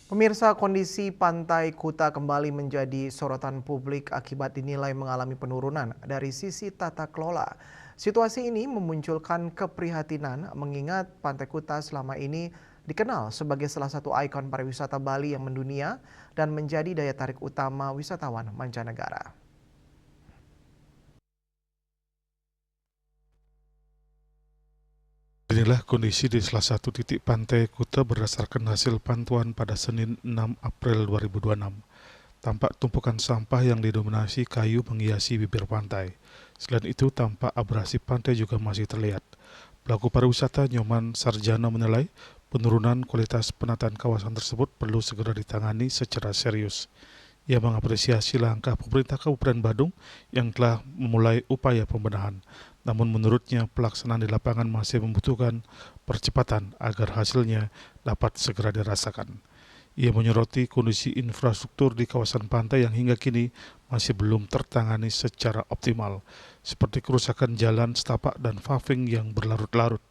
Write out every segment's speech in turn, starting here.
Pemirsa, kondisi Pantai Kuta kembali menjadi sorotan publik akibat dinilai mengalami penurunan dari sisi tata kelola. Situasi ini memunculkan keprihatinan mengingat Pantai Kuta selama ini dikenal sebagai salah satu ikon pariwisata Bali yang mendunia dan menjadi daya tarik utama wisatawan mancanegara. Inilah kondisi di salah satu titik pantai Kuta berdasarkan hasil pantauan pada Senin 6 April 2026. Tampak tumpukan sampah yang didominasi kayu menghiasi bibir pantai. Selain itu, tampak abrasi pantai juga masih terlihat. Pelaku pariwisata Nyoman Sarjana menilai penurunan kualitas penataan kawasan tersebut perlu segera ditangani secara serius. Ia mengapresiasi langkah pemerintah Kabupaten Badung yang telah memulai upaya pembenahan. Namun menurutnya pelaksanaan di lapangan masih membutuhkan percepatan agar hasilnya dapat segera dirasakan. Ia menyoroti kondisi infrastruktur di kawasan pantai yang hingga kini masih belum tertangani secara optimal, seperti kerusakan jalan setapak dan paving yang berlarut-larut.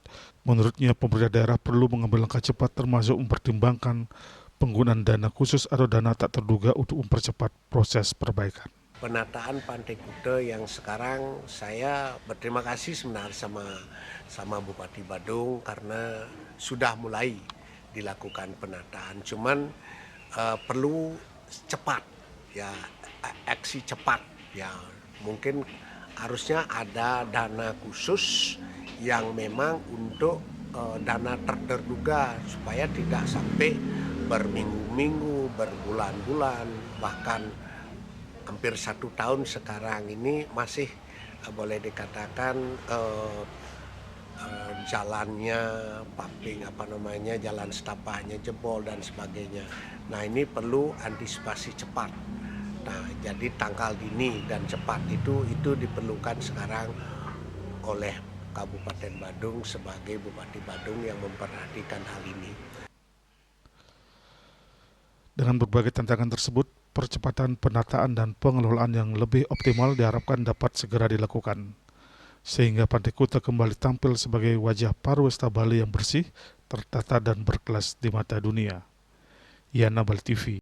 Menurutnya pemerintah daerah perlu mengambil langkah cepat termasuk mempertimbangkan penggunaan dana khusus atau dana tak terduga untuk mempercepat proses perbaikan. Penataan Pantai Kuta yang sekarang saya berterima kasih sebenarnya sama Bupati Badung karena sudah mulai dilakukan penataan. Cuman perlu cepat ya, aksi cepat ya. Mungkin harusnya ada dana khusus yang memang untuk dana terduga supaya tidak sampai berminggu-minggu, berbulan-bulan, bahkan hampir 1 tahun sekarang ini masih boleh dikatakan jalannya paving jalan setapaknya jebol dan sebagainya. Nah, ini perlu antisipasi cepat. Nah, jadi tanggal dini dan cepat itu diperlukan sekarang oleh Kabupaten Badung sebagai Bupati Badung yang memperhatikan hal ini. Dengan berbagai tantangan tersebut, percepatan penataan dan pengelolaan yang lebih optimal diharapkan dapat segera dilakukan, sehingga Pantai Kuta kembali tampil sebagai wajah pariwisata Bali yang bersih, tertata dan berkelas di mata dunia. Yana Bali TV.